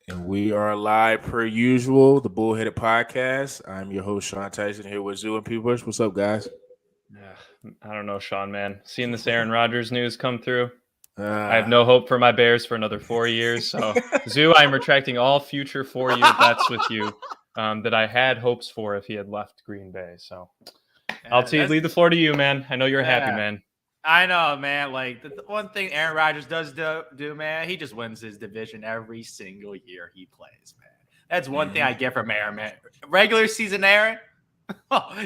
And we are live per usual, the Bullheaded Podcast. I'm your host, Sean Tyson, here with Zoo and P. Bush. What's up, guys? I don't know, Sean, man. Seeing this Aaron Rodgers news come through, I have Uh, no hope for my Bears for another 4 years. So, Zoo, I am retracting all future 4-year bets with you that I had hopes for if he had left Green Bay. So, leave the floor to you, man. I know you're a happy man. I know, man. Like the one thing Aaron Rodgers does do, man, he just wins his division every single year he plays, man. That's one thing I get from Aaron, man. Regular season Aaron,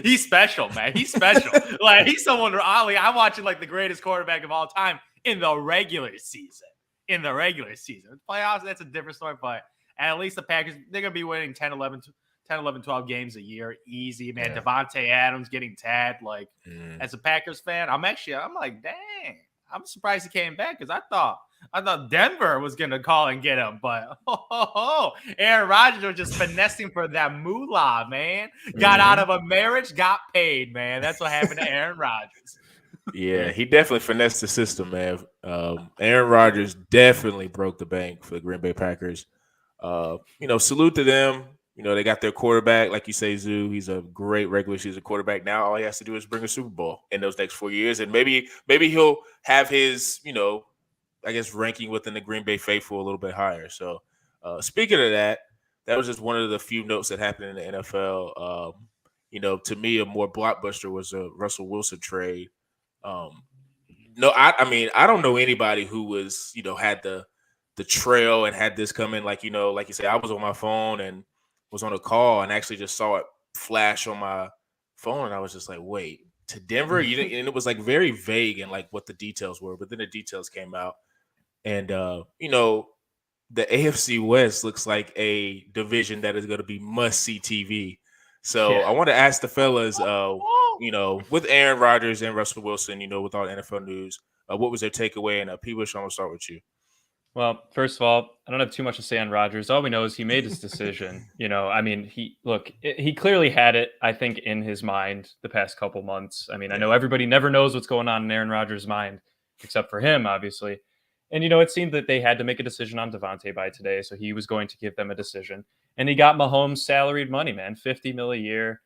he's special, man. He's special. Like he's someone. I'm watching like the greatest quarterback of all time in the regular season. In the regular season, playoffs, that's a different story. But at least the Packers, they're gonna be winning 10, 11, 12 games a year, easy, man. Yeah. Devontae Adams getting tagged, like as a Packers fan, I'm like, dang, I'm surprised he came back because I thought Denver was gonna call and get him, but Aaron Rodgers was just finessing for that moolah, man. Got out of a marriage, got paid, man. That's what happened to Aaron Rodgers. yeah, he definitely finessed the system, man. Aaron Rodgers definitely broke the bank for the Green Bay Packers. Salute to them. They got their quarterback, like you say, Zoo. He's a great regular season quarterback. Now all he has to do is bring a Super Bowl in those next 4 years, and maybe he'll have his, I guess, ranking within the Green Bay faithful a little bit higher. So, speaking of that, that was just one of the few notes that happened in the NFL. To me, a more blockbuster was a Russell Wilson trade. No, I mean, I don't know anybody who was, had the trail and had this coming. Like you said, I was on my phone and was on a call and actually just saw it flash on my phone, and I was just like, wait, to Denver? And it was like very vague and like what the details were, but then the details came out. And the AFC West looks like a division that is going to be must-see TV. So Yeah. I want to ask the fellas, with Aaron Rodgers and Russell Wilson, with all the NFL news, what was their takeaway? And P. Bush, I'm going to start with you. Well, first of all, I don't have too much to say on Rodgers. All we know is he made his decision. He clearly had it, I think, in his mind the past couple months. I mean, I know everybody never knows what's going on in Aaron Rodgers' mind, except for him, obviously. And, it seemed that they had to make a decision on Devontae by today, so he was going to give them a decision. And he got Mahomes salaried money, man, $50 million a year.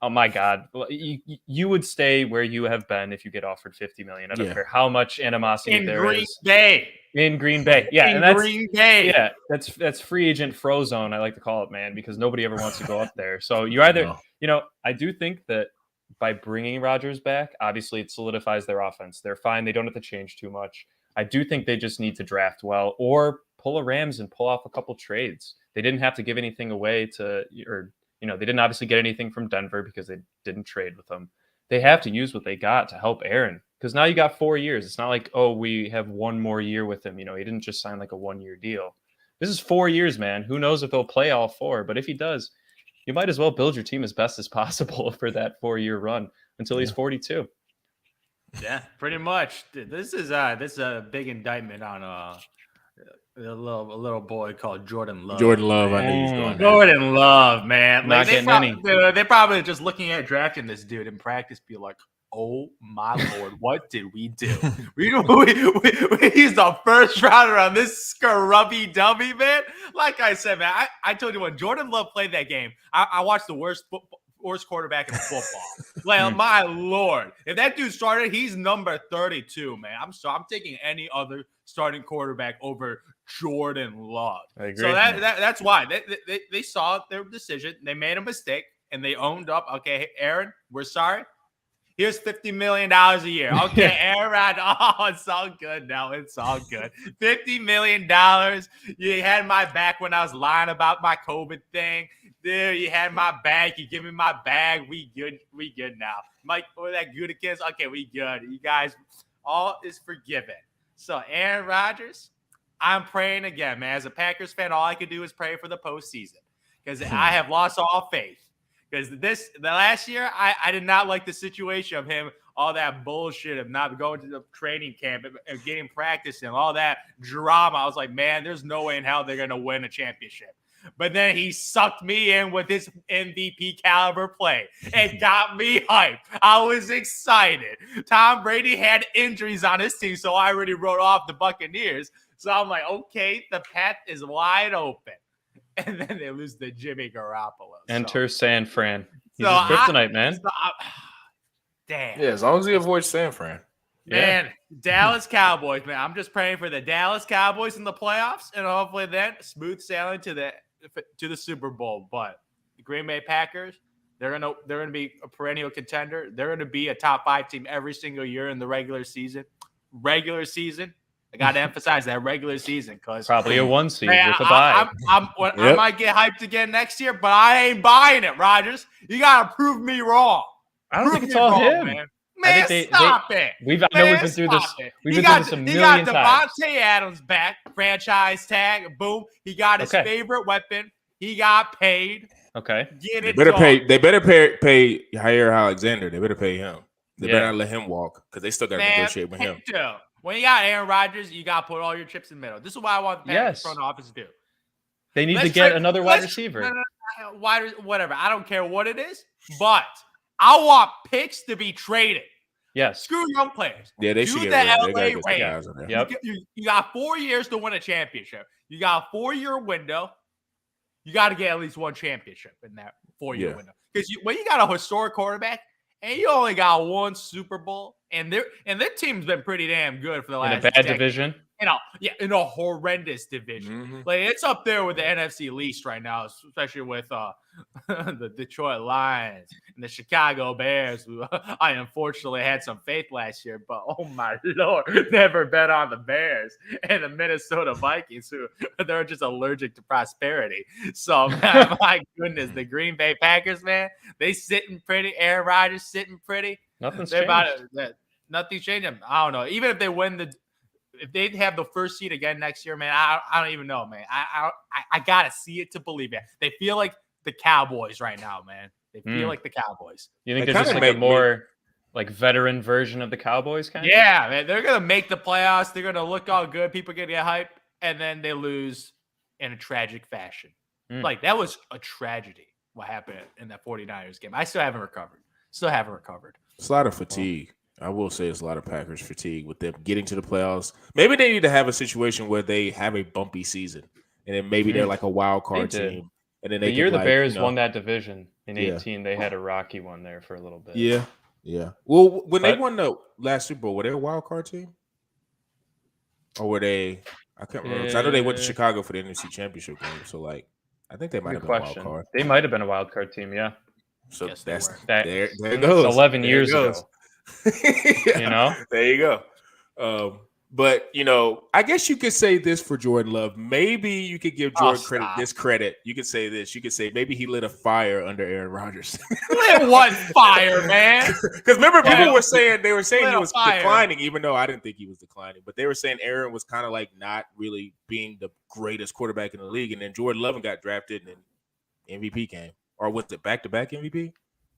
Oh, my God. You would stay where you have been if you get offered $50 million. I don't care how much animosity there is. In Green Bay. Yeah. And that's Green Bay. Yeah. That's free agent frozone, I like to call it, man, because nobody ever wants to go up there. So you either, I do think that by bringing Rodgers back, obviously it solidifies their offense. They're fine. They don't have to change too much. I do think they just need to draft well or pull a Rams and pull off a couple trades. They didn't have to give anything away they didn't obviously get anything from Denver because they didn't trade with them. They have to use what they got to help Aaron. Because now you got 4 years. It's not like, we have one more year with him. He didn't just sign like a 1-year deal. This is 4 years, man. Who knows if he'll play all 4? But if he does, you might as well build your team as best as possible for that 4-year run until he's 42. Yeah, pretty much. This is a big indictment on a little boy called Jordan Love. Jordan Love, I knew he was going there. Jordan Love, man. Not getting any. They're probably just looking at drafting this dude in practice, be like, oh my Lord, what did we do? He's the first rounder on this scrubby dummy, man. Like I said, man, I told you when Jordan Love played that game, I watched the worst quarterback in football. Like, my Lord, if that dude started, he's number 32, man. I'm taking any other starting quarterback over Jordan Love. I agree. So that's why they saw their decision. They made a mistake and they owned up. Okay, Aaron, we're sorry. Here's $50 million a year. Okay, Aaron Rodgers. Oh, it's all good now. It's all good. $50 million. You had my back when I was lying about my COVID thing. Dude, you had my back. You give me my bag. We good. We good now. Mike, or that Gutekunst. Okay, we good. You guys, all is forgiven. So, Aaron Rodgers, I'm praying again, man. As a Packers fan, all I could do is pray for the postseason because I have lost all faith. Because the last year, I did not like the situation of him, all that bullshit of not going to the training camp and getting practice and all that drama. I was like, man, there's no way in hell they're going to win a championship. But then he sucked me in with his MVP caliber play. It got me hyped. I was excited. Tom Brady had injuries on his team, so I already wrote off the Buccaneers. So I'm like, okay, the path is wide open. and then they lose to Jimmy Garoppolo. Enter San Fran. He's So his kryptonite, man. Damn. Yeah, as long as he avoids San Fran. Man, Dallas Cowboys, man. I'm just praying for the Dallas Cowboys in the playoffs, and hopefully then smooth sailing to the Super Bowl. But the Green Bay Packers, they're gonna be a perennial contender. They're gonna be a top 5 team every single year in the regular season. I got to emphasize that regular season because Probably a 1 seed with a bye. I might get hyped again next year, but I ain't buying it, Rogers. You gotta prove me wrong. I don't think it's all him. Man, I think stop it. I know we've been through this. We've been through this a million times. He got Devontae Adams back, franchise tag, boom. He got his favorite weapon. He got paid. Okay. Get it. They better pay Jair Alexander. They better pay him. They better not let him walk because they still got to negotiate with him. When you got Aaron Rodgers, you got to put all your chips in the middle. This is what I want the Packers front office to do. They need to get another wide receiver. Whatever. I don't care what it is, but I want picks to be traded. Yes. Screw young players. Yeah, they should get rid of LA Rams. Yep. You got 4 years to win a championship. You got a 4-year window. You got to get at least one championship in that 4-year window. Because when you got a historic quarterback and you only got one Super Bowl, and their team's been pretty damn good for the last in a bad division. In a horrendous division. Mm-hmm. Like it's up there with the NFC least right now, especially with the Detroit Lions and the Chicago Bears, who I unfortunately had some faith last year, but oh my Lord, never bet on the Bears, and the Minnesota Vikings, who they're just allergic to prosperity. So man, my goodness, the Green Bay Packers, man, they sitting pretty. Aaron Rodgers sitting pretty. Nothing's They're changed. Nothing's changing. I don't know. Even if they win if they have the first seed again next year, man, I don't even know, man. I gotta see it to believe it. They feel like the Cowboys right now, man. They feel like the Cowboys. You think they're just like a more like veteran version of the Cowboys, kind of? Yeah, man. They're gonna make the playoffs. They're gonna look all good. People gonna get hyped, and then they lose in a tragic fashion. Like that was a tragedy. What happened in that 49ers game? I still haven't recovered. It's a lot of fatigue. I will say it's a lot of Packers fatigue with them getting to the playoffs. Maybe they need to have a situation where they have a bumpy season, and then maybe they're like a wild card team. And then the year the Bears won that division in 2018, they had a rocky one there for a little bit. Yeah. Well, when they won the last Super Bowl, were they a wild card team, or were they? I can't remember. 'Cause I know they went to Chicago for the NFC Championship game, so like I think they might have been a wild card. They might have been a wild card team, yeah. So yes, there it goes. 11 years ago. You know, there you go. But I guess you could say this for Jordan Love. Maybe you could give Jordan credit. You could say this. You could say maybe he lit a fire under Aaron Rodgers. Lit what fire, man? Because remember, people were saying he was declining, even though I didn't think he was declining. But they were saying Aaron was kind of like not really being the greatest quarterback in the league. And then Jordan Love got drafted, and then MVP came. Or was it back-to-back MVP?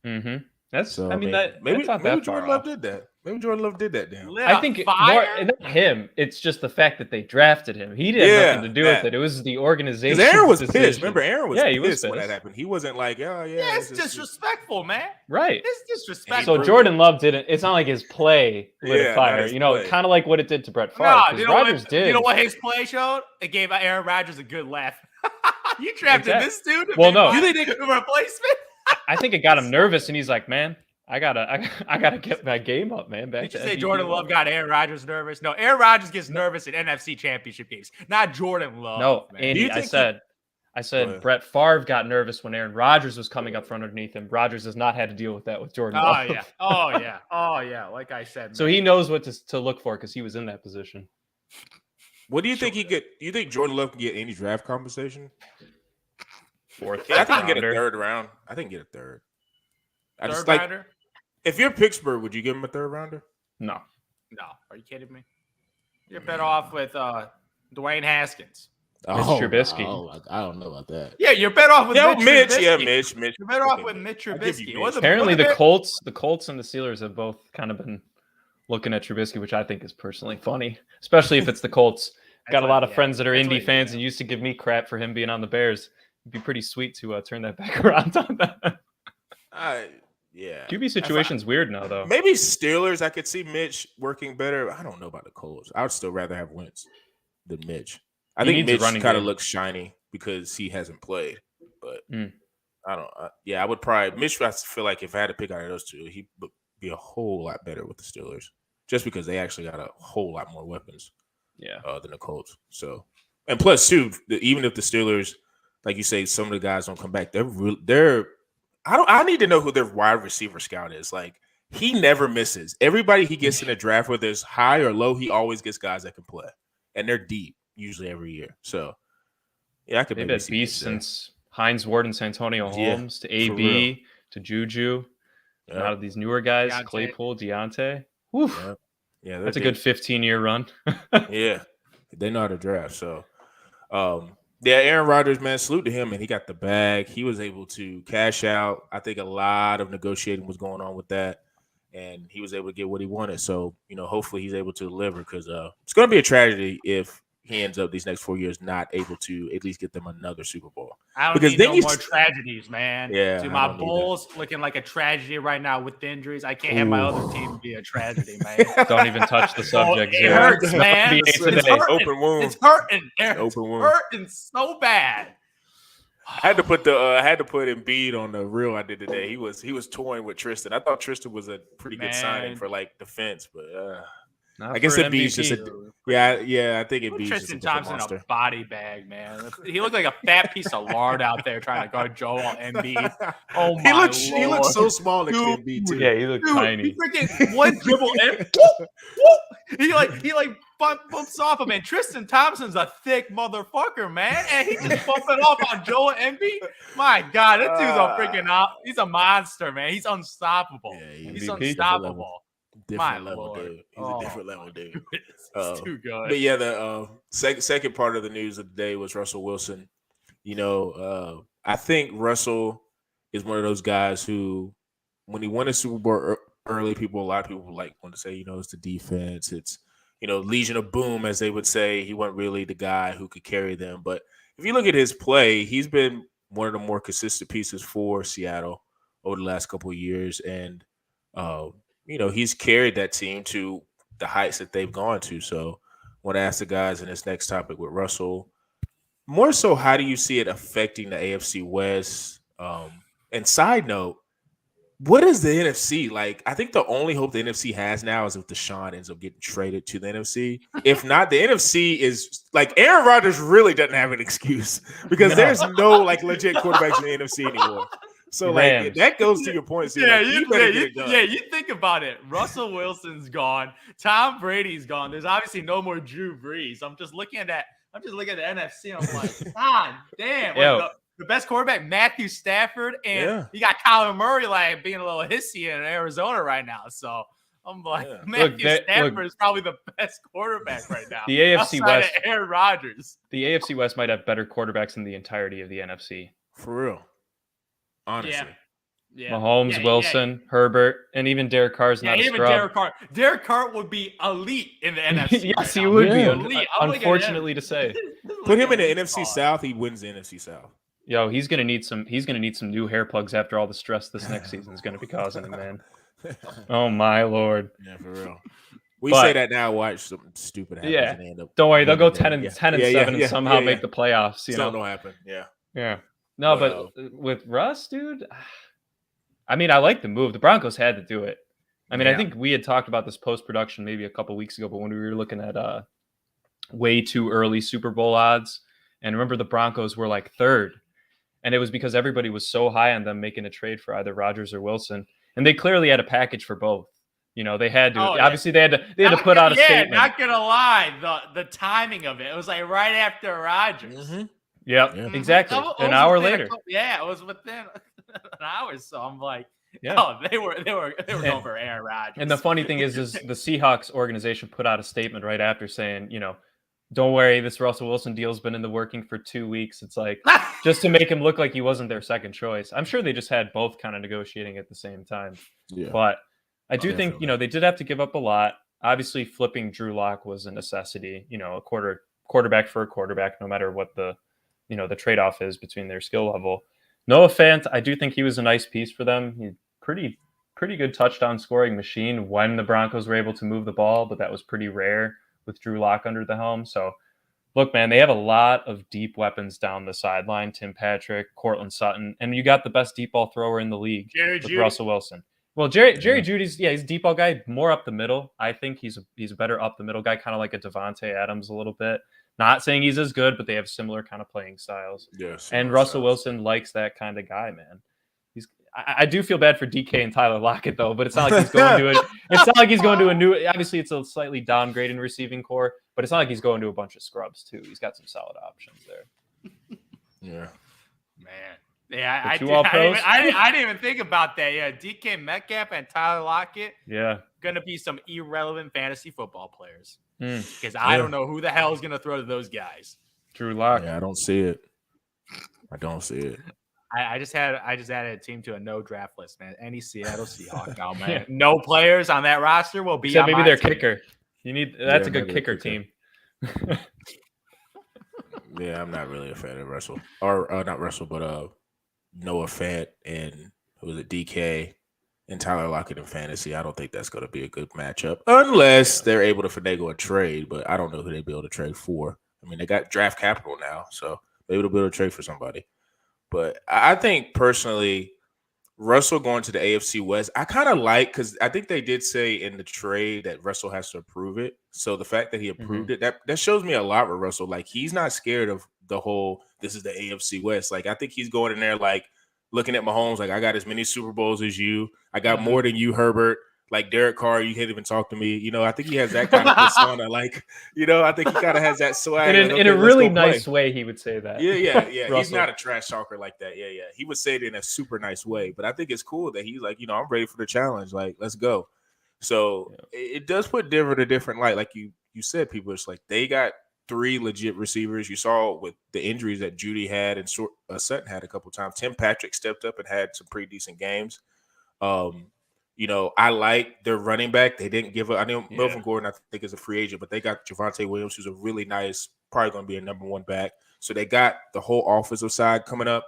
Mm-hmm. That's so, maybe Jordan Love did that. Maybe Jordan Love did that. Damn. I think not him. It's just the fact that they drafted him. He did nothing to do with it. It was the organization. Because Aaron was pissed. Remember, Aaron was pissed when that happened. He wasn't like, it's disrespectful, man. Right. It's disrespectful. So Jordan Love didn't. It's not like his play lit a fire. Kind of like what it did to Brett Favre. Rodgers did. You know what his play showed? It gave Aaron Rodgers a good laugh. You drafted this dude. Well, no. You think a replacement? I think it got him nervous, and he's like, "Man, I gotta get my game up, man." Did you say Jordan Love got Aaron Rodgers nervous? No, Aaron Rodgers gets nervous in NFC Championship games, not Jordan Love. No, man. Andy, I said Brett Favre got nervous when Aaron Rodgers was coming up from underneath him. Rodgers has not had to deal with that with Jordan Love. Oh yeah. Like I said, so he knows what to look for because he was in that position. What do you think he get? Do you think Jordan Love can get any draft compensation? Fourth. I think he can get a third round. I think he can get a third. Third rounder? If you're Pittsburgh, would you give him a third rounder? No. Are you kidding me? You're better off with Dwayne Haskins. Trubisky. I don't know about that. Yeah, you're better off with Mitch. Mitch. You're better off with Mitch Trubisky. Apparently, the Colts and the Steelers have both kind of been looking at Trubisky, which I think is personally funny, especially if it's the Colts. Got a lot of friends that are Indy fans and used to give me crap for him being on the Bears. It'd be pretty sweet to turn that back around on that. Yeah. QB situation's weird now, though. Maybe Steelers, I could see Mitch working better. I don't know about the Colts. I would still rather have Wentz than Mitch. I think Mitch kind of looks shiny. because he hasn't played. But Mm. I don't. I would probably Mitch. I feel like if I had to pick out of those two, he would be a whole lot better with the Steelers, just because they actually got a whole lot more weapons. Yeah. Than the Colts. So, and plus too, even if the Steelers, like you say, some of the guys don't come back, they're. I need to know who their wide receiver scout is. Like he never misses. Everybody he gets in the draft, whether it's high or low, he always gets guys that can play, and they're deep usually every year. So, yeah, I could. They've maybe had see beasts since Hines Ward and Santonio Holmes to AB to Juju. Yeah. And out of these newer guys, Deontay. Claypool, Deontay. Whew. Yeah, That's a good 15-year run. Yeah, they know how to draft. So, yeah, Aaron Rodgers, man, salute to him, and he got the bag. He was able to cash out. I think a lot of negotiating was going on with that, and he was able to get what he wanted. So, hopefully he's able to deliver because it's going to be a tragedy if he ends up these next 4 years not able to at least get them another Super Bowl. I don't Because need then no you more s- tragedies, man. Yeah, Dude, I my don't need Bulls looking like a tragedy right now with the injuries. I can't have my Ooh. other team be a tragedy, man. Don't even touch the subject. it Zero. hurts, man. NBA It's today. hurting. Open wound. It's hurting. Aaron. It's Open wound. hurting so bad. I had to put Embiid on the reel I did today. He was toying with Tristan. I thought Tristan was a pretty good signing Man. for like defense, but Not I guess for an Embiid's just MVP. I think Put Embiid's just a Tristan different Thompson monster. a body bag, man. He looked like a fat piece of lard out there trying to guard Joel Embiid. Oh he my he looks so small next to Dude, Embiid too. Yeah, he looked Dude, tiny. he freaking one dribble and whoop, whoop. He bumps off him, and Tristan Thompson's a thick motherfucker, man, and he just bumping off on Joel Embiid. My God, that dude's a freaking out. He's a monster, man. He's unstoppable. Yeah, He's MVP. unstoppable. different My level, Lord. dude. He's Oh, a different level, dude. It's too good. But yeah, the second part of the news of the day was Russell Wilson. I think Russell is one of those guys who, when he won a Super Bowl early, a lot of people want to say, it's the defense. It's, Legion of Boom, as they would say. He wasn't really the guy who could carry them. But if you look at his play, he's been one of the more consistent pieces for Seattle over the last couple of years. And, he's carried that team to the heights that they've gone to. So I want to ask the guys in this next topic with Russell, more so, how do you see it affecting the AFC West? And side note, what is the NFC like? I think the only hope the NFC has now is if Deshaun ends up getting traded to the NFC. If not, the NFC is like Aaron Rodgers really doesn't have an excuse because there's no legit quarterbacks in the NFC anymore. So Rams. that goes to your point. So you better get it done. You think about it. Russell Wilson's gone. Tom Brady's gone. There's obviously no more Drew Brees. I'm just looking at the NFC. And I'm like, God damn. Yo. The best quarterback, Matthew Stafford, and Yeah. you got Kyler Murray being a little hissy in Arizona right now. So I'm like, Yeah. Matthew Stafford is probably the best quarterback right now. The AFC outside West- of Aaron Rodgers. The AFC West might have better quarterbacks than the entirety of the NFC. For real. Honestly. Yeah. Mahomes, Yeah, Wilson, Herbert, and even Derek Carr's Yeah, not a even scrub. Derek Carr. Derek Carr would be elite in the NFC. Yes, right he now. would Yeah. be. Elite. I'm looking at him. Unfortunately to say. Put him in the Look at NFC Carr. South, he wins the NFC South. Yo, he's gonna need some new hair plugs after all the stress this next season is gonna be causing him, man. Oh my Lord. Yeah, for real. We But- say that now, watch something stupid happen. Yeah. And they end up Don't worry, they'll go winning 10 and it. 10 and Yeah, 7 yeah, and somehow yeah, make yeah. the playoffs, you know. Something will happen. Yeah. Yeah. No, But, but with Russ, dude, I mean, I like the move. The Broncos had to do it. I mean, I Yeah. think we had talked about this post-production maybe a couple weeks ago, but when we were looking at way too early Super Bowl odds, and remember the Broncos were like third, and it was because everybody was so high on them making a trade for either Rodgers or Wilson, and they clearly had a package for both. They had to. Oh, yeah. Obviously, they had to put out a statement. not gonna lie, the timing of it was like right after Rodgers. Mhm. Yep, Yeah. exactly. It was An hour within later. it was within an hour. So I'm like, Yeah. oh, they were going for Aaron Rodgers. And the funny thing is the Seahawks organization put out a statement right after saying, don't worry, this Russell Wilson deal's been in the working for 2 weeks. It's like just to make him look like he wasn't their second choice. I'm sure they just had both kind of negotiating at the same time. Yeah. But I do think, Definitely. they did have to give up a lot. Obviously, flipping Drew Lock was a necessity, a quarterback for a quarterback, no matter what the trade-off is between their skill level. Noah Fant, I do think he was a nice piece for them. He pretty good touchdown scoring machine when the Broncos were able to move the ball, but that was pretty rare with Drew Lock under the helm. So Look, man, they have a lot of deep weapons down the sideline. Tim Patrick, Cortland Sutton, and you got the best deep ball thrower in the league Jerry with Jeudy. Russell Wilson. Well, Jerry Judy's he's a deep ball guy, more up the middle. I think he's a better up the middle guy, kind of like a Devontae Adams a little bit. Not saying he's as good, but they have similar kind of playing styles. Yes. And Russell Wilson likes that kind of guy, man. I do feel bad for DK and Tyler Lockett though, but it's not like he's going to it. It's not like he's going to a new. Obviously, it's a slightly downgrade in receiving core, but it's not like he's going to a bunch of scrubs too. He's got some solid options there. Yeah, Man. Yeah, I didn't even think about that. Yeah, DK Metcalf and Tyler Lockett. Yeah, gonna be some irrelevant fantasy football players because Yeah. I don't know who the hell is gonna throw to those guys. Drew Lock. yeah, I don't see it. I don't see it. I just added a team to a no draft list, man. Any Seattle Seahawks out, man. No players on that roster will be. Except on maybe my their team. kicker. That's a good maybe kicker a kicker. team. Yeah, I'm not really a fan of Russell or not Russell, but Noah Fant and who was it, DK and Tyler Lockett in fantasy. I don't think that's going to be a good matchup unless they're able to finagle a trade. But I don't know who they'd be able to trade for. I mean, they got draft capital now, so maybe they'll be able to trade for somebody. But I think personally, Russell going to the AFC West, I kind of like because I think they did say in the trade that Russell has to approve it. So the fact that he approved it, that shows me a lot with Russell. Like he's not scared of the whole this is the AFC West. Like I think he's going in there like looking at Mahomes, like I got as many Super Bowls as you. I got more than you, Herbert. Like Derek Carr, you can't even talk to me. You know, I think he has that kind of persona. Like, you know, I think he kind of has that swag. In a really nice way, he would say that. Yeah. He's Russell. not a trash talker like that. Yeah. He would say it in a super nice way. But I think it's cool that he's like, you know, I'm ready for the challenge. Like, let's go. So it does put Denver in a different light. Like you said, people, it's like they got 3 legit receivers. You saw with the injuries that Judy had and Sutton had a couple of times. Tim Patrick stepped up and had some pretty decent games. You know, I like their running back. They didn't give up. I know Melvin Gordon, I think, is a free agent, but they got Javonte Williams, who's a really nice, probably going to be a number 1 back. So they got the whole offensive side coming up.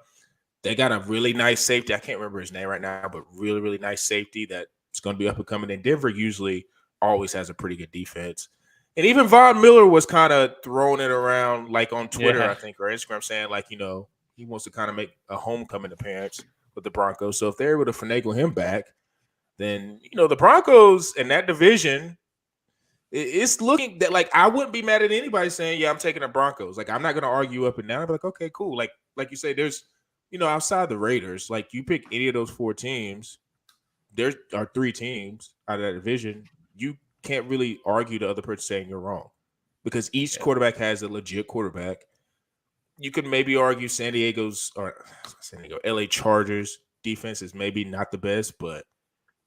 They got a really nice safety. I can't remember his name right now, but really, really nice safety that's going to be up and coming. And Denver usually always has a pretty good defense. And even Von Miller was kind of throwing it around like on Twitter, I think, or Instagram, saying like, you know, he wants to kind of make a homecoming appearance with the Broncos. So if they're able to finagle him back, then, you know, the Broncos in that division, it's looking that like I wouldn't be mad at anybody saying, yeah, I'm taking the Broncos. Like, I'm not going to argue up and down. I'd be like, okay, cool. Like you say, there's, you know, outside the Raiders, like you pick any of those 4 teams, there are 3 teams out of that division. You can't really argue the other person saying you're wrong because each quarterback has a legit quarterback. You could maybe argue LA Chargers defense is maybe not the best, but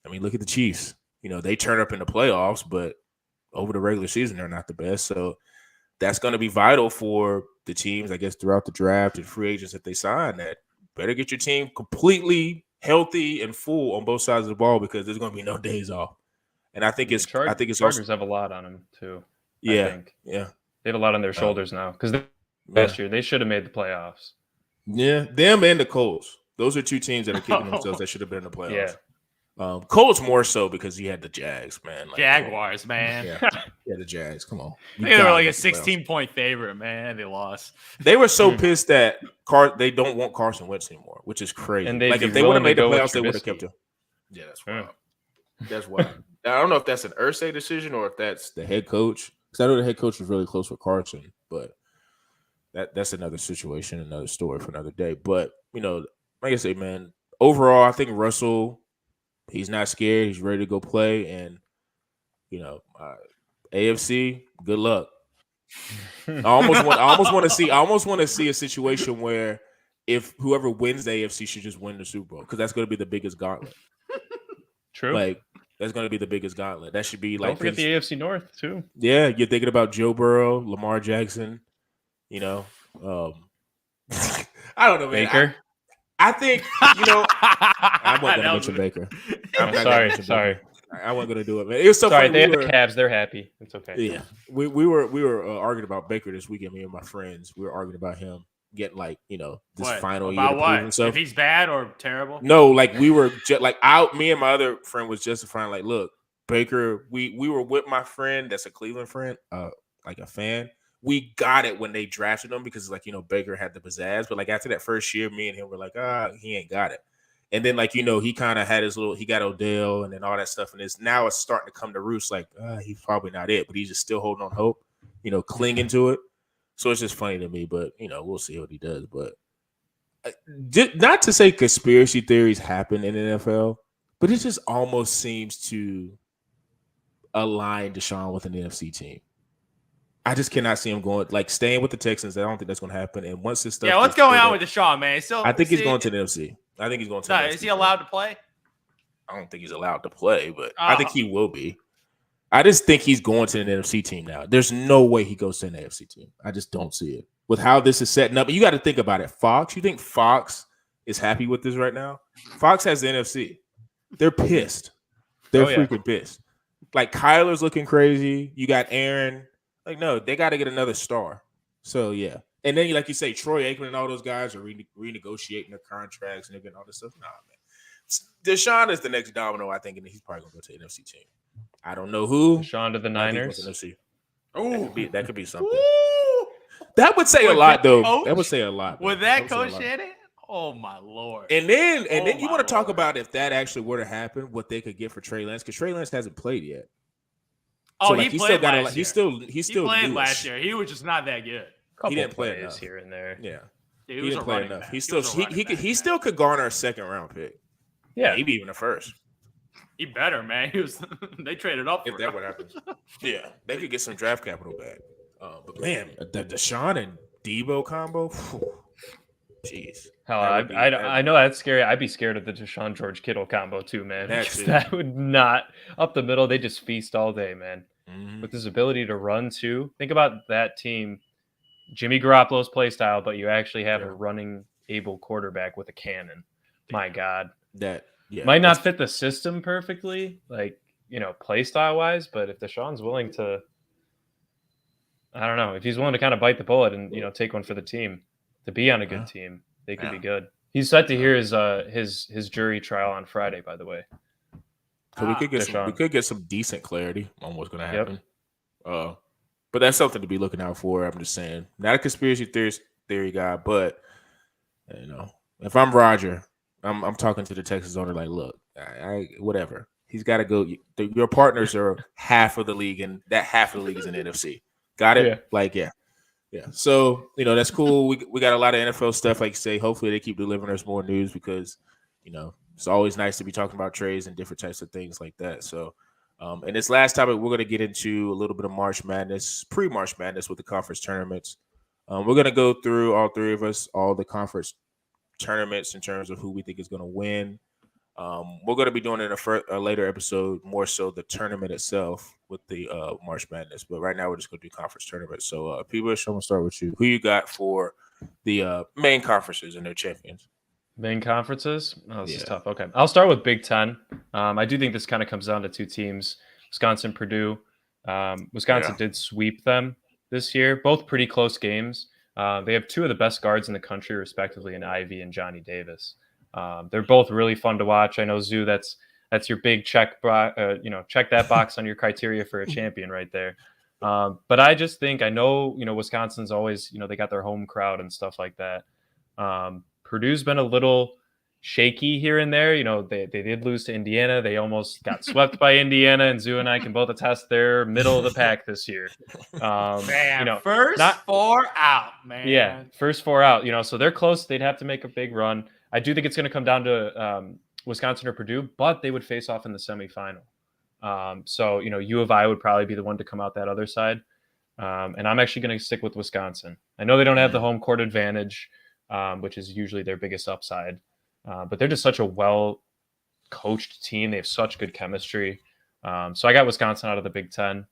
I mean, look at the Chiefs. You know, they turn up in the playoffs, but over the regular season, they're not the best. So that's going to be vital for the teams, I guess, throughout the draft and free agents that they sign. That better get your team completely healthy and full on both sides of the ball because there's going to be no days off. And I think it's Chargers also have a lot on them too. Yeah, I think. yeah. They have a lot on their shoulders now because last year they should have made the playoffs. Yeah, them and the Colts. Those are 2 teams that are kicking themselves that should have been in the playoffs. Yeah. Colts more so because he had the Jags, man. Like, Jaguars, man. Yeah, the Jags. Come on. They were like a 16-point favorite, man. They lost. They were so pissed that they don't want Carson Wentz anymore, which is crazy. And like if they would have made the playoffs, they would have kept him. Yeah, that's wild. That's wild. Now, I don't know if that's an Irsay decision or if that's the head coach. Because I know the head coach was really close with Carson, but that's another situation, another story for another day. But, you know, like I say, man, overall, I think Russell, he's not scared. He's ready to go play. And, you know, AFC, good luck. I almost want to see a situation where if whoever wins the AFC should just win the Super Bowl because that's going to be the biggest gauntlet. True. Like, that's going to be the biggest gauntlet. That should be like. Don't forget the AFC North, too. Yeah, you're thinking about Joe Burrow, Lamar Jackson, you know. I don't know, man. Baker. I think, you know, I wasn't going to mention Baker. Sorry. I wasn't going to do it, man. It was so sorry, funny. they have the Cavs. They're happy. It's okay. Yeah. We were arguing about Baker this weekend, me and my friends. We were arguing about him getting, like, you know, this final year. About what? And stuff. If he's bad or terrible? No, like we were me and my other friend was justifying, like, look, Baker, we were with my friend that's a Cleveland friend, like a fan. we got it when they drafted him because like, Baker had the pizzazz, but like after that first year, me and him were like, he ain't got it. And then like, he kind of had he got Odell and then all that stuff. And now it's starting to come to roost. Like, he's probably not it, but he's just still holding on hope, clinging to it. So it's just funny to me, but we'll see what he does. But not to say conspiracy theories happen in the NFL, but it just almost seems to align Deshaun with an NFC team. I just cannot see him staying with the Texans. I don't think that's going to happen. And once this stuff, what's going on with Deshaun, man? I think he's going to the NFC. I think he's going to. No, is he allowed to play? I don't think he's allowed to play, but I think he will be. I just think he's going to an NFC team now. There's no way he goes to an AFC team. I just don't see it. With how this is setting up, you got to think about it. Fox, you think Fox is happy with this right now? Fox has the NFC. They're pissed. They're freaking pissed. Like Kyler's looking crazy. You got Aaron. Like, no, they got to get another star. So, yeah. And then, like you say, Troy Aikman and all those guys are renegotiating their contracts and they're getting all this stuff. Nah, man. Deshaun is the next domino, I think, and he's probably going to go to an NFC team. I don't know who. Deshaun to the Niners. Oh, that could be something. Ooh. That would say a lot, though. That would say a lot. With that coach in it? Oh, my Lord. And then you want to talk about if that actually were to happen, what they could get for Trey Lance, because Trey Lance hasn't played yet. Oh, so, he played last year. He's still played last year. He was just not that good. He didn't play enough here and there. Yeah. Dude, he didn't play enough. He still could garner a second round pick. Yeah, maybe even a first. He better, man. They traded up if that would happen. Yeah, they could get some draft capital back. But man, the Deshaun and Debo combo. Jeez. Hell, I know that's scary. I'd be scared of the Deshaun George Kittle combo too, man. That would not up the middle. They just feast all day, man. Mm-hmm. With his ability to run too. Think about that team. Jimmy Garoppolo's play style, but you actually have a running able quarterback with a cannon. My God. Might not fit the system perfectly, like, play style wise, but if Deshaun's willing to, I don't know, if he's willing to kind of bite the bullet and, take one for the team, to be on a good team, they could be good. He's set to hear his jury trial on Friday, by the way. So we could get some decent clarity on what's going to happen. Yep. But that's something to be looking out for. I'm just saying, not a conspiracy theory guy, but if I'm Roger, I'm talking to the Texas owner like, look, whatever. He's got to go. Your partners are half of the league, and that half of the league is in the NFC. Got it? Yeah. Yeah. So, that's cool. We got a lot of NFL stuff, like you say. Hopefully they keep delivering us more news because, it's always nice to be talking about trades and different types of things like that. So, and this last topic, we're going to get into a little bit of March Madness, pre-March Madness with the conference tournaments. We're going to go through, all three of us, all the conference tournaments in terms of who we think is going to win. We're going to be doing in a later episode, more so the tournament itself with the March Madness. But right now, we're just going to do conference tournaments. So, P-Bush, I'm going to start with you. Who you got for the main conferences and their champions? Main conferences? Oh, this is tough. Okay. I'll start with Big Ten. I do think this kind of comes down to two teams, Wisconsin, Purdue. Wisconsin did sweep them this year, both pretty close games. They have two of the best guards in the country, respectively, in Ivy and Johnny Davis. They're both really fun to watch. I know, Zoo, that's your big check that box on your criteria for a champion right there. But I just think, I know, Wisconsin's always, they got their home crowd and stuff like that. Purdue's been a little shaky here and there. They did lose to Indiana. They almost got swept by Indiana, and Zoo and I can both attest they're middle of the pack this year. First four out, man. Yeah, first four out. So they're close. They'd have to make a big run. I do think it's going to come down to Wisconsin or Purdue, but they would face off in the semifinal. So U of I would probably be the one to come out that other side. And I'm actually going to stick with Wisconsin. I know they don't have the home court advantage, which is usually their biggest upside. But they're just such a well-coached team. They have such good chemistry. So I got Wisconsin out of the Big Ten.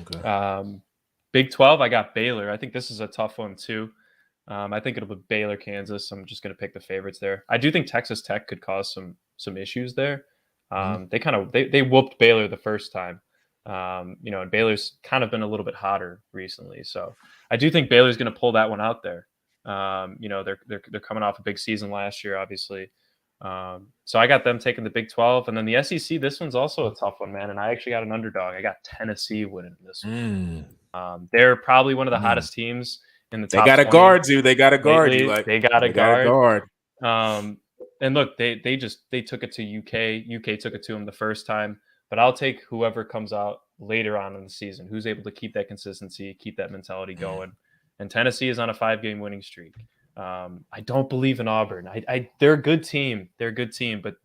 Okay. Big 12, I got Baylor. I think this is a tough one too. I think it'll be Baylor, Kansas. I'm just going to pick the favorites there. I do think Texas Tech could cause some issues there. They whooped Baylor the first time. And Baylor's kind of been a little bit hotter recently. So I do think Baylor's going to pull that one out there. They're coming off a big season last year, obviously. So I got them taking the Big 12, and then the SEC. This one's also a tough one, man. And I actually got an underdog. I got Tennessee winning this one. They're probably one of the hottest teams in the They top got a 20 guard, dude. They got a guard. lately. You like? They got a guard. guard. And look, they took it to UK. UK took it to them the first time. But I'll take whoever comes out later on in the season, who's able to keep that consistency, keep that mentality going. And Tennessee is on a 5-game winning streak. I don't believe in Auburn. They're a good team. They're a good team, but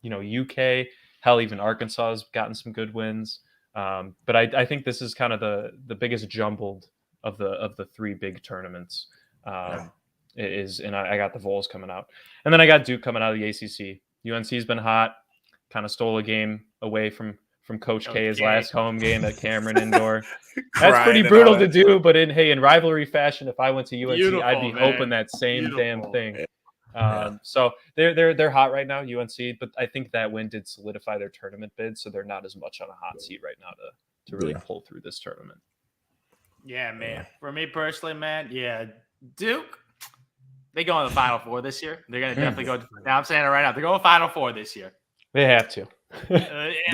UK, hell, even Arkansas has gotten some good wins. But I think this is kind of the biggest jumbled of the 3 big tournaments. And I got the Vols coming out, and then I got Duke coming out of the ACC. UNC's been hot, kind of stole a game away from Coach K's last home game at Cameron Indoor. That's pretty brutal to do, but in rivalry fashion, if I went to UNC, I'd be hoping that same damn thing. So they're hot right now, UNC, but I think that win did solidify their tournament bid, so they're not as much on a hot seat right now to really pull through this tournament. Yeah, man. For me personally, man, Duke, they go in the Final Four this year. They're gonna definitely go. Now I'm saying it right now. They're going Final Four this year. They have to.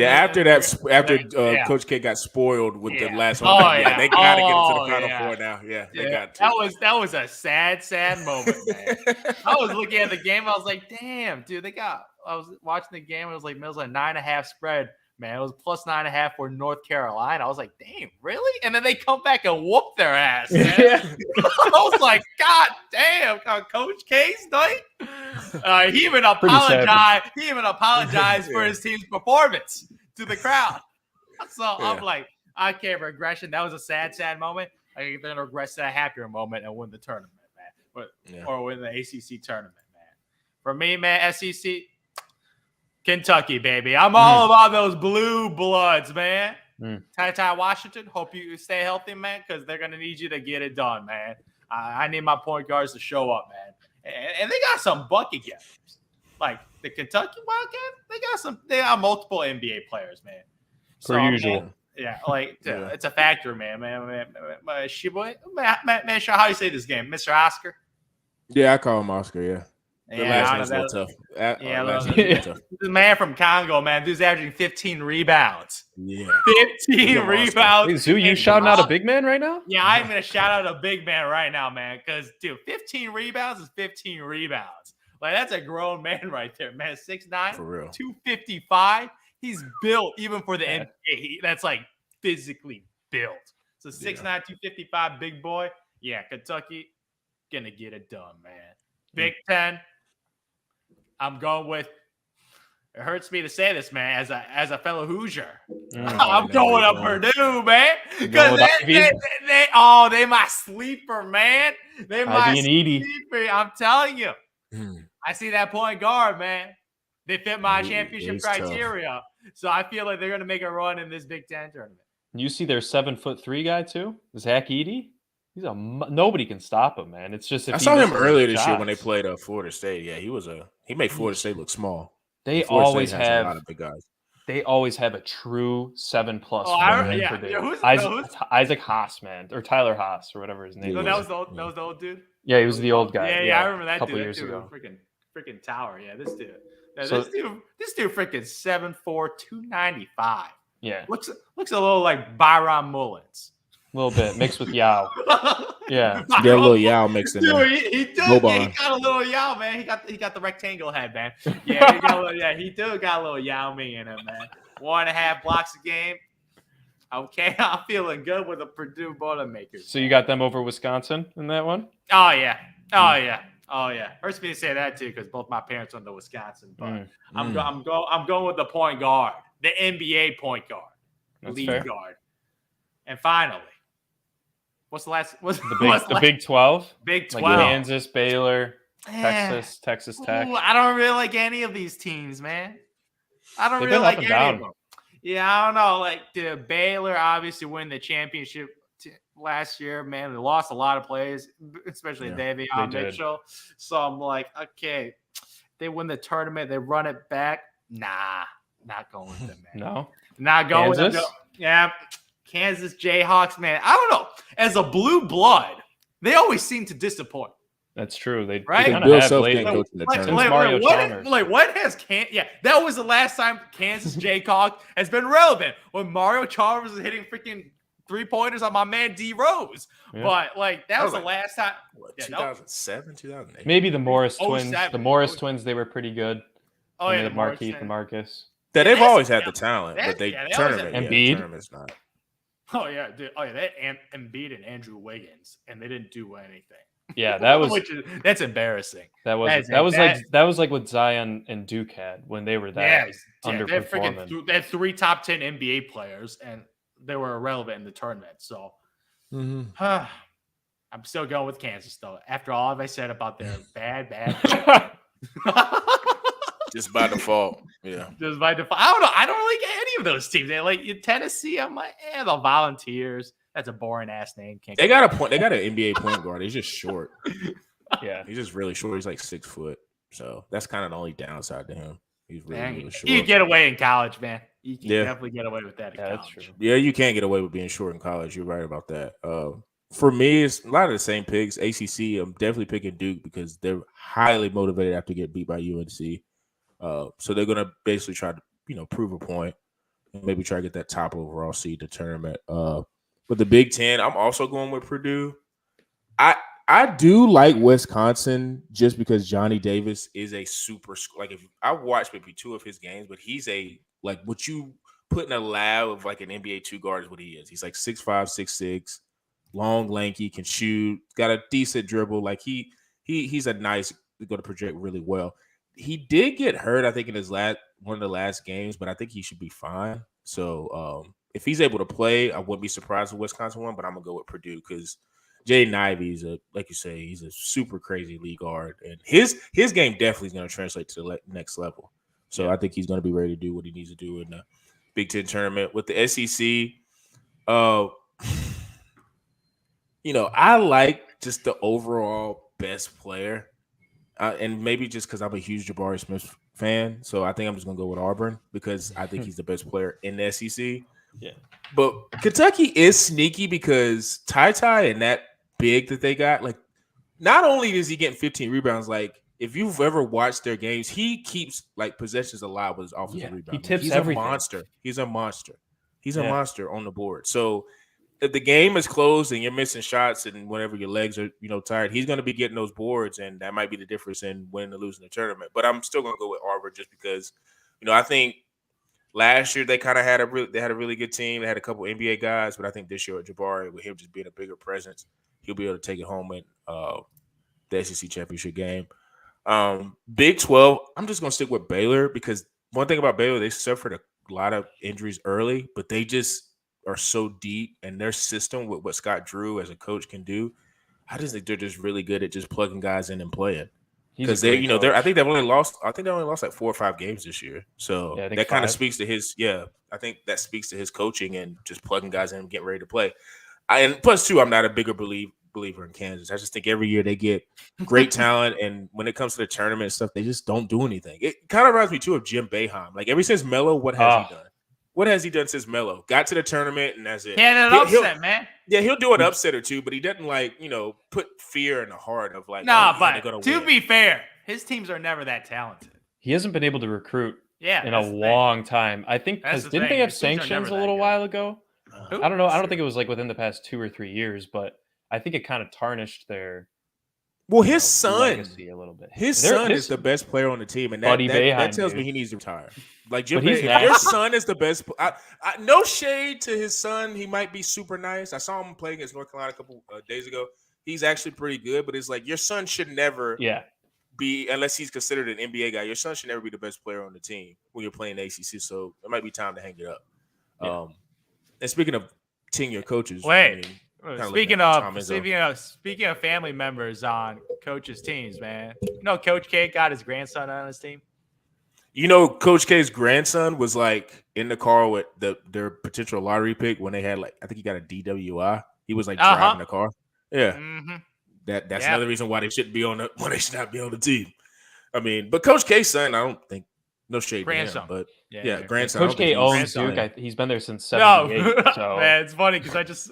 After Coach K got spoiled with the last one, they got to get into the Final Four now. Yeah, they got to. That was a sad moment, man. I was looking at the game. I was like, damn, dude, I was watching the game. It was like Mills a 9.5 spread. Man, it was plus 9.5 for North Carolina. I was like, damn, really? And then they come back and whoop their ass, man. I was like, God damn, Coach K's night. He even apologized for his team's performance to the crowd. So I'm like, okay, regression. That was a sad moment. I think they're gonna regress to a happier moment and win the tournament, man. Or win the ACC tournament, man. For me, man, SEC. Kentucky, baby. I'm all about those blue bloods, man. Ty Washington, hope you stay healthy, man, because they're going to need you to get it done, man. I need my point guards to show up, man. And they got some bucket getters. Like the Kentucky Wildcats, they got multiple NBA players, man. Per usual. Man, it's a factor, man. Man, how do you say this game? Mr. Oscar? Yeah, I call him Oscar, yeah. The last name's tough. The man from Congo, man, dude's averaging 15 rebounds. Yeah. 15 rebounds. Wait, Zoo, you shouting out a big man right now? Yeah, I'm going to shout out a big man right now, man, because, dude, 15 rebounds is 15 rebounds. Like, that's a grown man right there, man. 6'9", for real. 255. He's built, even for the NBA. That's, like, physically built. So 6'9", 255, big boy. Yeah, Kentucky, going to get it done, man. Big Ten. I'm going with. It hurts me to say this, man. As a fellow Hoosier, I'm going up Purdue, man. Because they my sleeper, man. They my sleeper. I'm telling you. I see that point guard, man. They fit my championship criteria, tough. So I feel like they're going to make a run in this Big Ten tournament. You see their 7'3" guy too, Zach Edey. Nobody can stop him, man. It's just I saw him earlier this year when they played Florida State. Yeah, he made Florida State look small. They always have a lot of big guys. They always have a true 7+ Isaac Haas, man, or Tyler Haas, or whatever his name. No, that was the old dude. Yeah, he was the old guy. Yeah, I remember that a couple dude. years ago. Freaking tower. Yeah, this dude. This dude, freaking 7'4", 295. Yeah, looks a little like Byron Mullins. A little bit mixed with Yao. Yeah, a little Yao mixed in there. He got a little Yao, man. He got the rectangle head, man. Yeah, he got a little Yao me in him, man. 1.5 blocks a game. Okay, I'm feeling good with the Purdue Boilermakers. So you got them over Wisconsin in that one? Oh yeah. Hurts me to say that too, because both my parents went to Wisconsin. But I'm going with the point guard, the NBA point guard, lead guard, and finally. What's the last? The Big 12? Big 12. Like Kansas, Baylor, Texas Tech. Ooh, I don't really like any of these teams, man. I don't really like any of them. Yeah, I don't know. Like the Baylor obviously win the championship last year, man. They lost a lot of players, especially Davion Mitchell. So I'm like, okay, they win the tournament, they run it back. Nah, not going with them, man. No, not going with them. Yeah. Kansas Jayhawks, man. I don't know. As a blue blood, they always seem to disappoint. That's true. They right. Bill Self can't go to the tournament. What has that was the last time Kansas Jayhawks has been relevant when Mario Chalmers was hitting freaking 3-pointers on my man D Rose. Yeah. But like that was the like, last time. What, Yeah, 2007, 2008? Maybe the Morris twins. 07. The Morris twins, they were pretty good. Oh When yeah, they the had Markeith Morrison. and Marcus. That they've that's- always had the talent, that- but they yeah, they always tournament, had- yeah, Embiid? tournament's not. Oh yeah, dude. Oh yeah, they had Embiid and Andrew Wiggins, and they didn't do anything. Yeah, that was That's embarrassing. that that was like what Zion and Duke had when they were that underperforming. They had 3 top 10 NBA players, and they were irrelevant in the tournament. So I'm still going with Kansas, though. After all I said about their bad. Just by default, yeah. Just by default. I don't know. I don't really get any of those teams. They like Tennessee. I'm like, the Volunteers. That's a boring ass name. They got a point. They got an NBA point guard. He's just short. Yeah, He's just really short. He's like 6 foot. So that's kind of the only downside to him. He's really, Man, really short. you can get away in college, man. You can Yeah. definitely get away with that in yeah, college. that's true. Yeah, you can't get away with being short in college. You're right about that. For me, it's a lot of the same picks. ACC, I'm definitely picking Duke because they're highly motivated after getting beat by UNC. So they're gonna basically try to, prove a point and maybe try to get that top overall seed to tournament. But the Big Ten, I'm also going with Purdue. I do like Wisconsin just because Johnny Davis is a super like if I've watched maybe 2 of his games, but he's a like what you put in a lab of like an NBA 2 guard is what he is. He's like 6'5", 6'6", long, lanky, can shoot, got a decent dribble. Like he's a nice going to project really well. He did get hurt, I think, in his one of the last games, but I think he should be fine. So if he's able to play, I wouldn't be surprised if Wisconsin won, but I'm gonna go with Purdue because Jaden Ivey's like you say, he's a super crazy league guard, and his game definitely is going to translate to the next level. So I think he's going to be ready to do what he needs to do in the Big Ten tournament with the SEC. I like just the overall best player, and maybe just because I'm a huge Jabari Smith fan, so I think I'm just going to go with Auburn because I think he's the best player in the SEC. Yeah, but Kentucky is sneaky because Ty and that big that they got, like, not only is he getting 15 rebounds, like if you've ever watched their games, he keeps like possessions alive with his offensive rebound. He tips He's everything. a monster. He's a monster. He's a monster on the board. So if the game is closed and you're missing shots and whenever your legs are tired, he's going to be getting those boards, and that might be the difference in winning or losing the tournament. But I'm still going to go with Auburn just because I think last year they kind of had a really good team. They had a couple NBA guys, but I think this year with Jabari, with him just being a bigger presence, he'll be able to take it home in the SEC championship game. Big 12, I'm just going to stick with Baylor because one thing about Baylor, they suffered a lot of injuries early, but they just are so deep, and their system with what Scott Drew as a coach can do, I just think they're just really good at just plugging guys in and playing. Because I think they've only lost like 4 or 5 games this year. So that kind of speaks to his, I think that speaks to his coaching and just plugging guys in and getting ready to play. And plus, too, I'm not a bigger believer in Kansas. I just think every year they get great talent, and when it comes to the tournament and stuff, they just don't do anything. It kind of reminds me, too, of Jim Boeheim. Like, ever since Melo, what has he done? What has he done since Melo? Got to the tournament, and that's it. He had an upset, man. Yeah, he'll do an upset or two, but he doesn't, put fear in the heart of, like, to be fair, his teams are never that talented. He hasn't been able to recruit in a long time. I think because didn't they have sanctions a little while ago? I don't know. I don't think it was like within the past 2 or 3 years, but I think it kind of tarnished their his son legacy a little bit. His son is the best player on the team, and that tells me he needs to retire. Like Jim Boeheim, your son is the best. No shade to his son. He might be super nice. I saw him play against North Carolina a couple days ago. He's actually pretty good, but it's like your son should never be, unless he's considered an NBA guy, your son should never be the best player on the team when you're playing the ACC. So it might be time to hang it up. Yeah. And speaking of tenure coaches, speaking of family members on coaches' teams, man. Coach K got his grandson on his team. Coach K's grandson was like in the car with their potential lottery pick when they had I think he got a DWI. He was like driving the car. Yeah. Mm-hmm. That's another reason why they shouldn't be why they should not be on the team. I mean, but Coach K's son, I don't think, no shade grandson, to him, but grandson. Coach K owns Duke. He's been there since 78. So. Man, it's funny because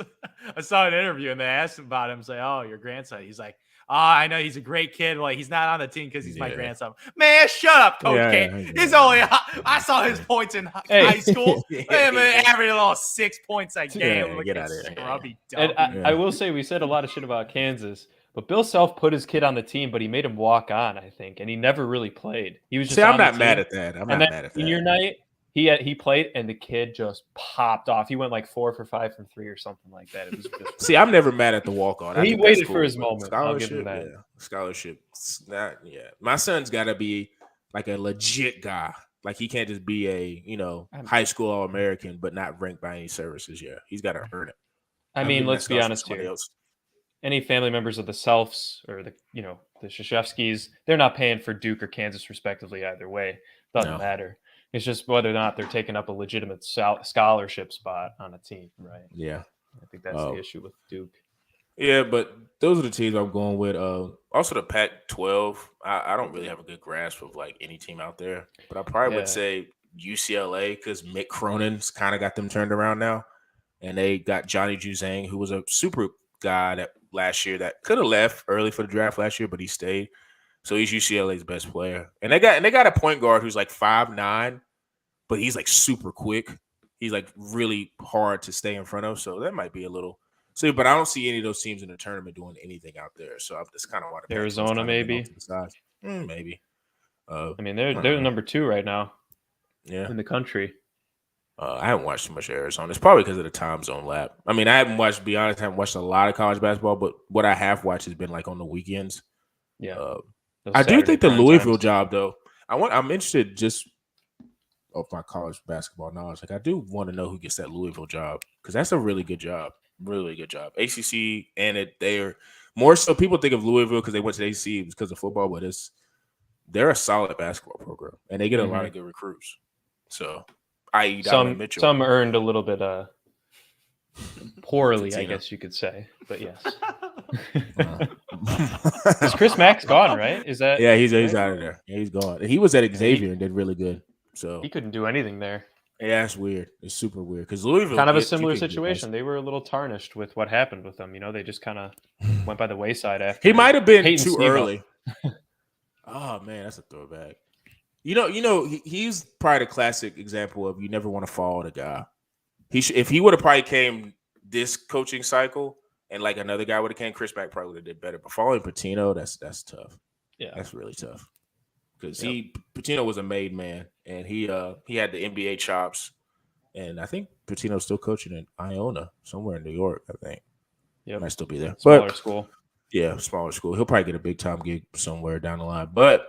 I saw an interview and they asked him about him. Say, "Oh, your grandson." He's like, I know he's a great kid. Like, he's not on the team because he's my Yeah. grandson. Man, shut up, Coach Yeah, K. yeah, He's yeah. only. I saw his points in Hey. high school. Yeah, Man, yeah. averaging little 6 points a game. Yeah, Look get at out of here. scrubby And dummy. I will say we said a lot of shit about Kansas, but Bill Self put his kid on the team, but he made him walk on, I think, and he never really played. He was just See, I'm on the not mad team. at that. I'm And not then mad at senior that. night, he played, and the kid just popped off. He went like 4 for 5 from 3 or something like that. It was just See, I'm never mad at the walk on. He waited for his moment. I'll give him Scholarship, that. yeah. Scholarship. Not, yeah. My son's got to be like a legit guy. Like, he can't just be a, high school All-American, but not ranked by any services. Yeah. He's got to earn it. I I'm mean, giving that let's be scholarship to honest somebody here. else. Any family members of the Selfs or the Krzyzewskis, they're not paying for Duke or Kansas respectively either way. Doesn't No. matter. It's just whether or not they're taking up a legitimate scholarship spot on a team, right? Yeah. I think that's the issue with Duke. Yeah, but those are the teams I'm going with. Also, the Pac-12. I don't really have a good grasp of like any team out there, but I probably would say UCLA because Mick Cronin's kind of got them turned around now, and they got Johnny Juzang, who was a super guy that last year that could have left early for the draft last year, but he stayed. So he's UCLA's best player, and they got a point guard who's like 5'9", but he's like super quick. He's like really hard to stay in front of, so that might be a little. See, but I don't see any of those teams in the tournament doing anything out there. So that's kind of why the Arizona maybe. Maybe. I mean, they're number 2 right now. Yeah, in the country. I haven't watched too much Arizona. It's probably because of the time zone lap. I mean, I haven't watched. To be honest, I haven't watched a lot of college basketball, but what I have watched has been like on the weekends. Yeah, I do think the prime Louisville times. job though. I'm interested just of my college basketball knowledge. Like, I do want to know who gets that Louisville job because that's a really good job. Really good job. ACC and they're more so people think of Louisville because they went to the ACC because of football, but they're a solid basketball program and they get a lot of good recruits. So, i.e., Donovan Mitchell. Some earned a little bit poorly, I Patino. guess you could say, but yes. Is Chris Mack's gone, right? Is that? Yeah, he's right? out of there. Yeah, he's gone. He was at Xavier and did really good. So He couldn't do anything there. yeah, it's weird. It's super weird because Louisville Kind of a you similar can get situation. They were a little tarnished with what happened with them. They just kind of went by the wayside after. He might have been Peyton too Stevo. early. Oh man, that's a throwback. He's probably the classic example of you never want to follow the guy. If he would have probably came this coaching cycle and like another guy would have came, Chris Mack probably would have did better. But following Patino, that's tough. Yeah, That's really tough. Because Patino was a made man and he had the NBA chops. And I think Patino's still coaching in Iona, somewhere in New York, I think. yeah, Might still be there. smaller But school. yeah, smaller school. He'll probably get a big time gig somewhere down the line. But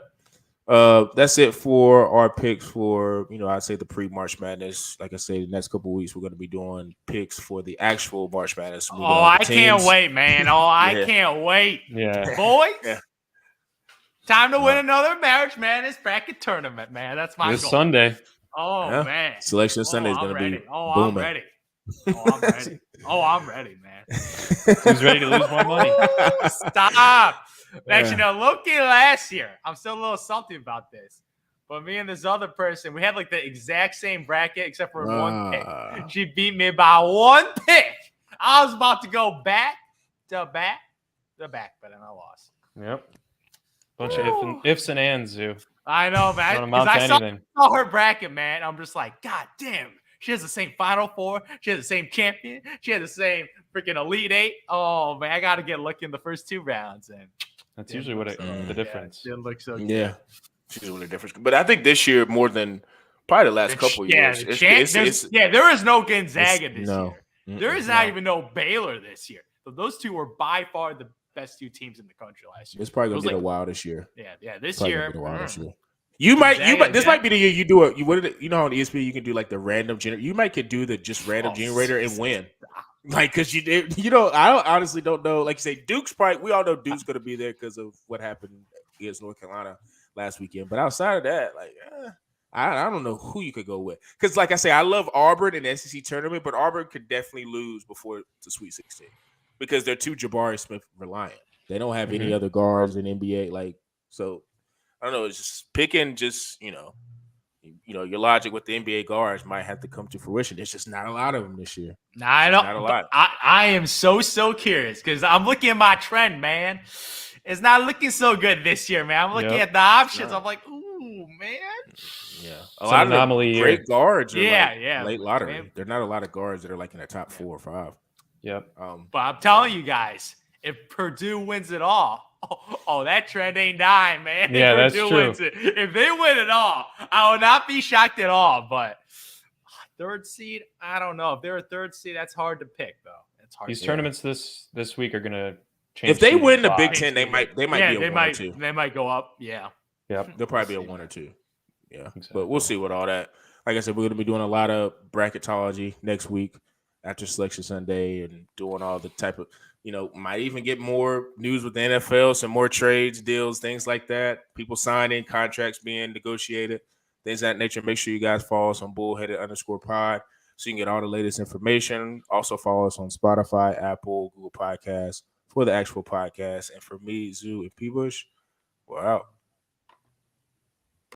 that's it for our picks for, I'd say the pre-March Madness. Like I say, the next couple of weeks, we're going to be doing picks for the actual March Madness. Oh, I can't wait, man. Oh, I Yeah. can't wait. Yeah, Boys, Yeah. time to win another March Madness bracket tournament, man. That's my this goal. Sunday. Oh, Yeah. man. Selection Sunday is I'm going to be ready. Oh, booming. I'm ready. Oh, I'm ready. Oh, I'm ready, man. Who's ready to lose more money? Ooh, stop. Actually, Yeah. no, low-key last year, I'm still a little salty about this. But me and this other person, we had like the exact same bracket except for one pick. She beat me by one pick. I was about to go back to back, but then I lost. Yep. Bunch of ifs and ands, Zoo. I know, man. Don't 'Cause amount to I saw anything. her bracket, man. I'm just like, God damn. She has the same Final Four. She has the same champion. She has the same freaking Elite Eight. Oh, man. I got to get lucky in the first 2 rounds. And That's usually what the difference. didn't look so good. Yeah. She's really different. But I think this year, more than probably the last couple of years, there is no Gonzaga this no. year. There is not even no Baylor this year. So those two were by far the best 2 teams in the country last year. It's probably going to It get was a while this year. Yeah. This Probably year. gonna get a while this year. You might. This Gonzaga. might be the year you do it. On ESPN you can do like the random generator. You might could do the just random generator and win. Like, because I honestly don't know. Like you say, Duke's probably. We all know Duke's going to be there because of what happened against North Carolina last weekend. But outside of that, like, I don't know who you could go with. Because, like I say, I love Auburn in the SEC tournament, but Auburn could definitely lose before the Sweet 16 because they're too Jabari Smith reliant. They don't have any other guards in NBA. Like, so I don't know. It's just picking. Just your logic with the NBA guards might have to come to fruition. There's just not a lot of them this year. Nah, I don't. Not a lot. I am so curious because I'm looking at my trend, man. it's not looking so good this year, man. I'm looking Yep. at the options. No. I'm like, ooh, man. Yeah, a It's lot an of anomaly the year. great guards are Yeah, late lottery. man. There are not a lot of guards that are like in the top 4 or 5. Yep. But I'm telling you guys, if Purdue wins it all, that trend ain't dying, man. Yeah, If that's Purdue true. wins it. If they win it all, I will not be shocked at all. But third seed, I don't know. If they're a third seed, that's hard to pick, though. It's hard. These to tournaments this week are gonna change. If they seeding win a the lot. Big Ten, they might be a 1 or 2. They might go up. Yeah. Yep. They'll probably be a 1 or 2. Yeah, Exactly. but we'll see what all that. Like I said, we're going to be doing a lot of bracketology next week after Selection Sunday and doing all the type of, might even get more news with the NFL, some more trades, deals, things like that. People signing, contracts being negotiated, things of that nature. Make sure you guys follow us on bullheaded_pod so you can get all the latest information. Also follow us on Spotify, Apple, Google Podcasts for the actual podcast. And for me, Zoo, and P. Bush, we're out.